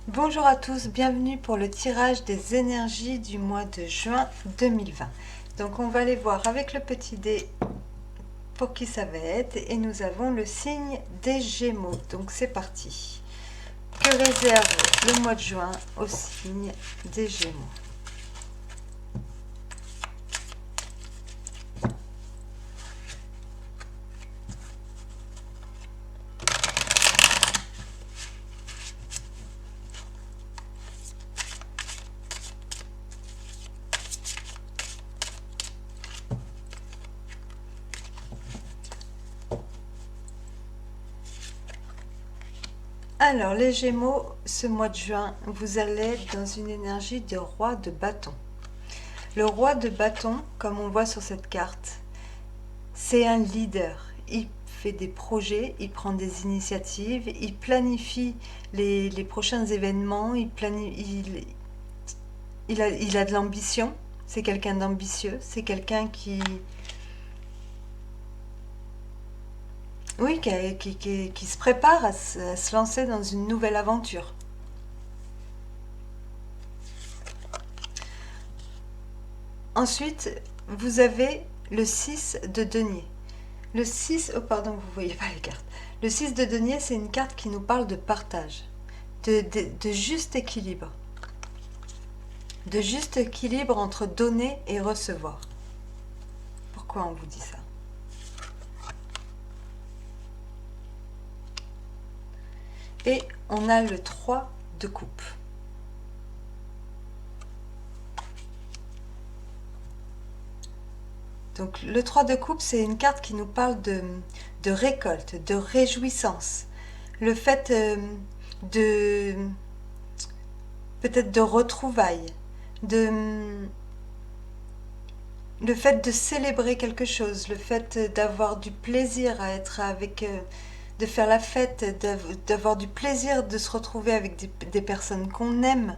Bonjour à tous, bienvenue pour le tirage des énergies du mois de juin 2020. Donc on va aller voir avec le petit dé pour qui ça va être et nous avons le signe des Gémeaux. Donc c'est parti. Que réserve le mois de juin au signe des Gémeaux? Alors les Gémeaux, ce mois de juin, vous allez être dans une énergie de roi de bâton. Le roi de bâton, comme on voit sur cette carte, c'est un leader. Il fait des projets, il prend des initiatives, il planifie les prochains événements, il a de l'ambition. C'est quelqu'un d'ambitieux, c'est quelqu'un qui... Oui, qui se prépare à se lancer dans une nouvelle aventure. Ensuite, vous avez le 6 de denier. Le 6, oh pardon, vous ne voyez pas les cartes. Le 6 de denier, c'est une carte qui nous parle de partage, de juste équilibre. De juste équilibre entre donner et recevoir. Pourquoi on vous dit ça? Et on a le 3 de coupe. Donc le 3 de coupe, c'est une carte qui nous parle de récolte, de réjouissance. Le fait de peut-être de retrouvailles, le fait de célébrer quelque chose, le fait d'avoir du plaisir à être avec, de faire la fête, d'avoir du plaisir de se retrouver avec des personnes qu'on aime.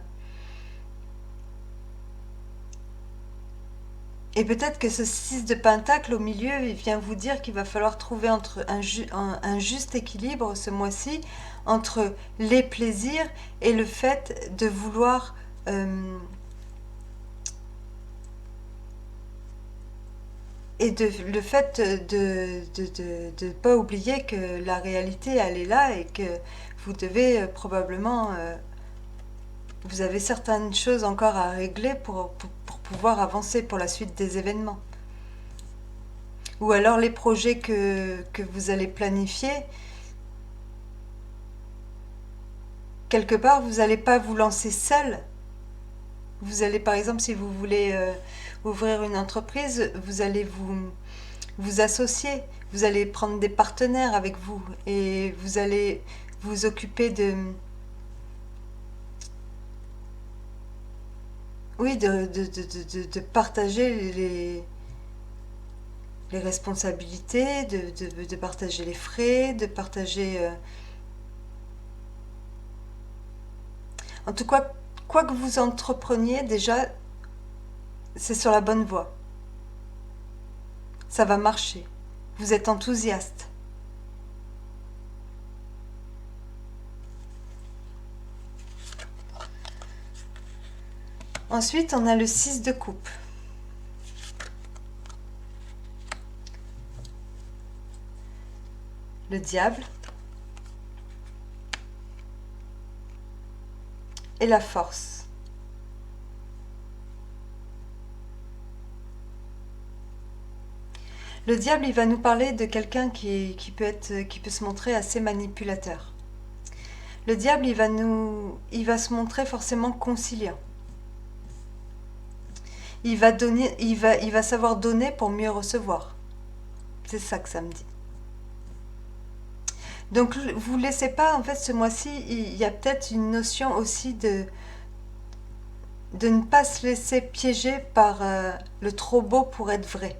Et peut-être que ce 6 de pentacle au milieu, il vient vous dire qu'il va falloir trouver un juste équilibre ce mois-ci entre les plaisirs et le fait de vouloir... et le fait de pas oublier que la réalité, elle est là et que vous devez probablement... vous avez certaines choses encore à régler pour pouvoir avancer pour la suite des événements. Ou alors les projets que vous allez planifier, quelque part, vous n'allez pas vous lancer seul. Vous allez, par exemple, si vous voulez ouvrir une entreprise, vous allez vous associer, vous allez prendre des partenaires avec vous et vous allez vous occuper oui, de partager les responsabilités, de partager les frais, de partager... En tout cas, quoi que vous entrepreniez, déjà, c'est sur la bonne voie. Ça va marcher. Vous êtes enthousiaste. Ensuite, on a le 6 de coupe. Le diable. Et la force. Le diable, il va nous parler de quelqu'un qui peut se montrer assez manipulateur. Le diable, il va se montrer forcément conciliant. Il va savoir donner pour mieux recevoir. C'est ça que ça me dit. Donc, vous laissez pas, en fait, ce mois-ci, il y a peut-être une notion aussi de ne pas se laisser piéger par le trop beau pour être vrai.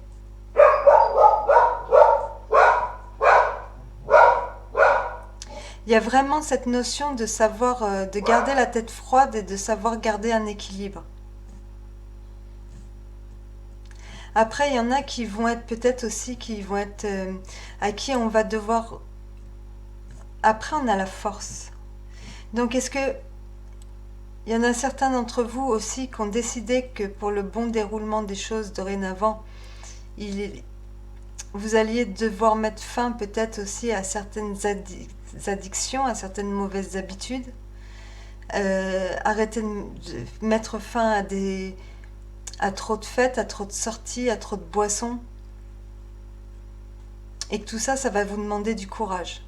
Il y a vraiment cette notion de savoir, de garder la tête froide et de savoir garder un équilibre. Après, il y en a qui vont être peut-être aussi, qui vont être à qui on va devoir... Après, on a la force. Donc, est-ce que il y en a certains d'entre vous aussi qui ont décidé que pour le bon déroulement des choses dorénavant, vous alliez devoir mettre fin peut-être aussi à certaines addictions, à certaines mauvaises habitudes. Arrêter de mettre fin à trop de fêtes, à trop de sorties, à trop de boissons. Et que tout ça, ça va vous demander du courage.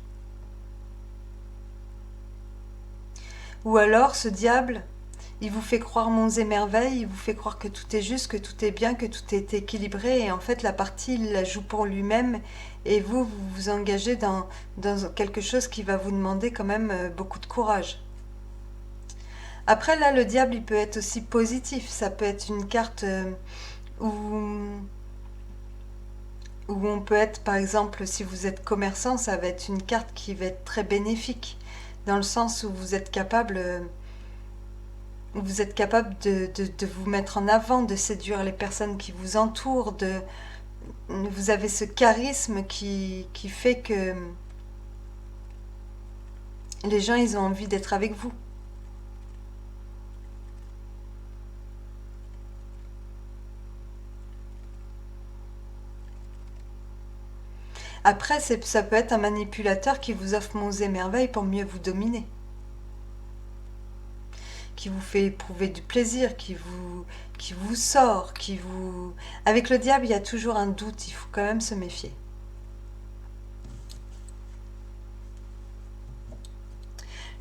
Ou alors, ce diable, il vous fait croire monts et merveilles, il vous fait croire que tout est juste, que tout est bien, que tout est équilibré, et en fait, la partie, il la joue pour lui-même, et vous vous engagez dans quelque chose qui va vous demander quand même beaucoup de courage. Après, là, le diable, il peut être aussi positif. Ça peut être une carte où, où on peut être, par exemple, si vous êtes commerçant, ça va être une carte qui va être très bénéfique, dans le sens où vous êtes capable de vous mettre en avant, de séduire les personnes qui vous entourent, vous avez ce charisme qui fait que les gens, ils ont envie d'être avec vous. Après, ça peut être un manipulateur qui vous offre monts et merveilles pour mieux vous dominer, qui vous fait éprouver du plaisir, qui vous sort, qui vous... Avec le diable, il y a toujours un doute, il faut quand même se méfier.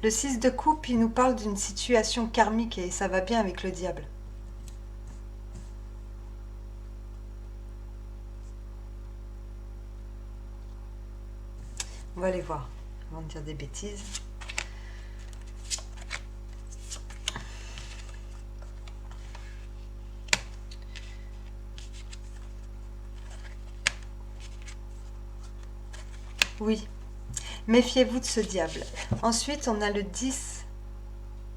Le 6 de coupe, il nous parle d'une situation karmique et ça va bien avec le diable. On va aller voir, avant de dire des bêtises. Oui, méfiez-vous de ce diable. Ensuite, on a le 10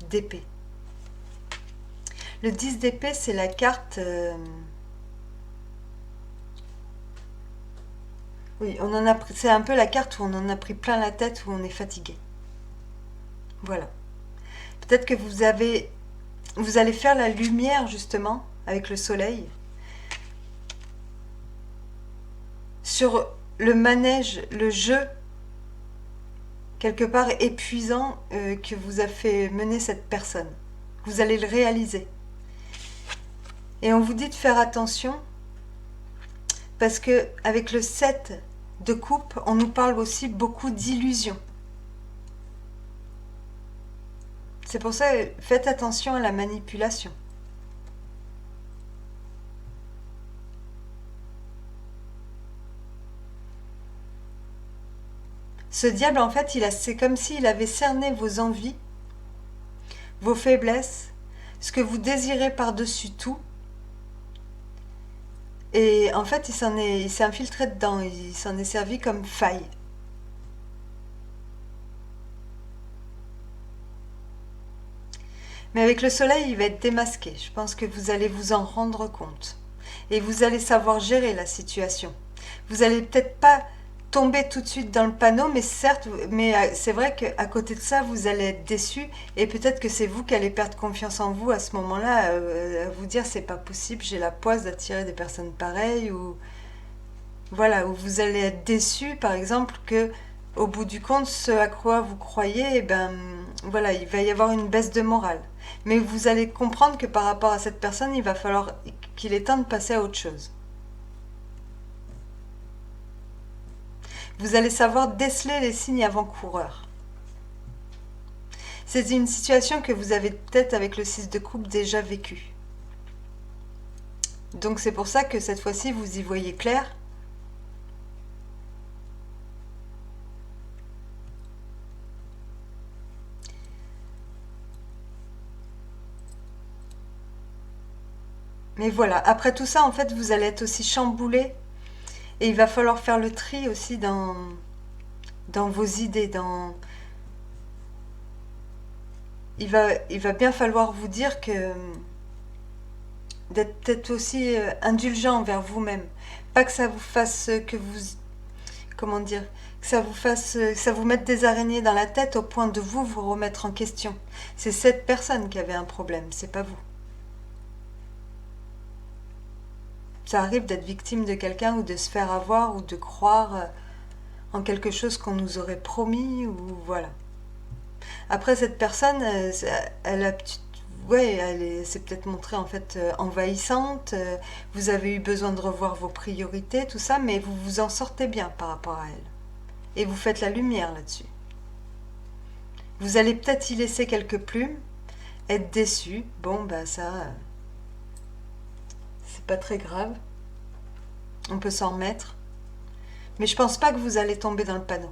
d'épée. Le 10 d'épée, c'est la carte... Oui, c'est un peu la carte où on en a pris plein la tête, où on est fatigué. Voilà. Peut-être que vous allez faire la lumière, justement, avec le soleil, sur le manège, le jeu, quelque part épuisant, que vous a fait mener cette personne. Vous allez le réaliser. Et on vous dit de faire attention, parce que avec le 7 de coupe, on nous parle aussi beaucoup d'illusions. C'est pour ça, faites attention à la manipulation. Ce diable, en fait, c'est comme s'il avait cerné vos envies, vos faiblesses, ce que vous désirez par-dessus tout. Et en fait, il s'est infiltré dedans, il s'en est servi comme faille. Mais avec le soleil, il va être démasqué. Je pense que vous allez vous en rendre compte. Et vous allez savoir gérer la situation. Vous allez peut-être pas tomber tout de suite dans le panneau, mais certes, mais c'est vrai qu'à côté de ça, vous allez être déçu. Et peut-être que c'est vous qui allez perdre confiance en vous à ce moment-là, à vous dire c'est pas possible, j'ai la poisse d'attirer des personnes pareilles. Ou voilà, où vous allez être déçu, par exemple, que au bout du compte, ce à quoi vous croyez, eh ben, voilà, il va y avoir une baisse de morale. Mais vous allez comprendre que par rapport à cette personne, il va falloir qu'il est temps de passer à autre chose. Vous allez savoir déceler les signes avant-coureurs. C'est une situation que vous avez peut-être avec le 6 de coupe déjà vécue. Donc c'est pour ça que cette fois-ci, vous y voyez clair. Mais voilà, après tout ça, en fait, vous allez être aussi chamboulé. Et il va falloir faire le tri aussi dans vos idées. Il va bien falloir vous dire que d'être peut-être aussi indulgent envers vous-même. Pas que ça vous fasse comment dire, que ça vous fasse, que ça vous mette des araignées dans la tête au point de vous remettre en question. C'est cette personne qui avait un problème, c'est pas vous. Ça arrive d'être victime de quelqu'un ou de se faire avoir ou de croire en quelque chose qu'on nous aurait promis ou voilà. Après cette personne, elle a ouais, elle s'est peut-être montrée en fait envahissante. Vous avez eu besoin de revoir vos priorités, tout ça, mais vous vous en sortez bien par rapport à elle. Et vous faites la lumière là-dessus. Vous allez peut-être y laisser quelques plumes, être déçu. Bon, bah ça, c'est pas très grave. On peut s'en remettre. Mais je pense pas que vous allez tomber dans le panneau.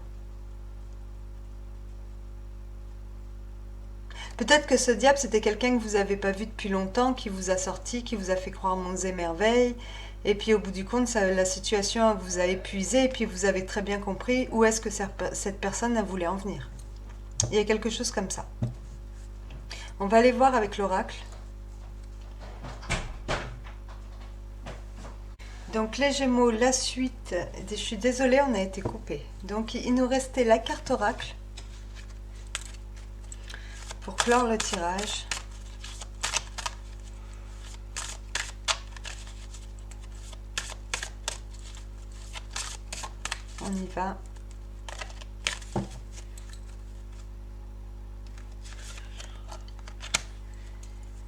Peut-être que ce diable, c'était quelqu'un que vous n'avez pas vu depuis longtemps, qui vous a sorti, qui vous a fait croire monts et merveilles. Et puis au bout du compte, la situation vous a épuisé et puis vous avez très bien compris où est-ce que cette personne voulait en venir. Il y a quelque chose comme ça. On va aller voir avec l'oracle. Donc les Gémeaux, la suite. Je suis désolée, on a été coupé. Donc il nous restait la carte oracle. Pour clore le tirage. On y va.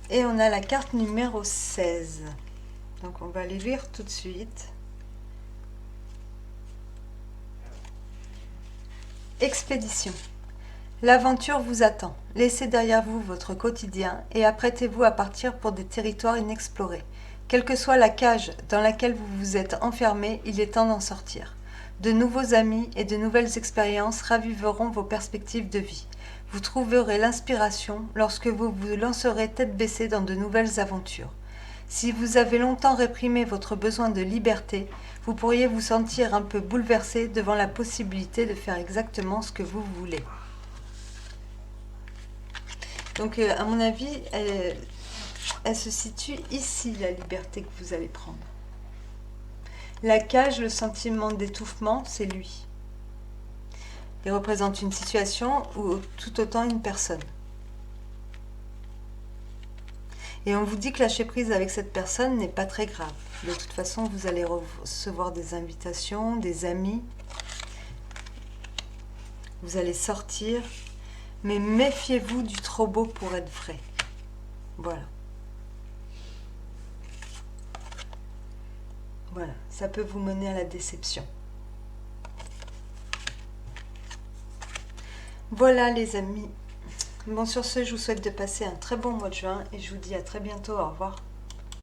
Et on a la carte numéro 16. Donc on va les lire tout de suite. Expédition. L'aventure vous attend. Laissez derrière vous votre quotidien et apprêtez-vous à partir pour des territoires inexplorés. Quelle que soit la cage dans laquelle vous vous êtes enfermé, il est temps d'en sortir. De nouveaux amis et de nouvelles expériences raviveront vos perspectives de vie. Vous trouverez l'inspiration lorsque vous vous lancerez tête baissée dans de nouvelles aventures. Si vous avez longtemps réprimé votre besoin de liberté, vous pourriez vous sentir un peu bouleversé devant la possibilité de faire exactement ce que vous voulez. Donc, à mon avis, elle se situe ici, la liberté que vous allez prendre. La cage, le sentiment d'étouffement, c'est lui. Il représente une situation ou tout autant une personne. Et on vous dit que lâcher prise avec cette personne n'est pas très grave. De toute façon, vous allez recevoir des invitations, des amis. Vous allez sortir. Mais méfiez-vous du trop beau pour être vrai. Voilà. Voilà, ça peut vous mener à la déception. Voilà les amis. Bon, sur ce, je vous souhaite de passer un très bon mois de juin et je vous dis à très bientôt. Au revoir.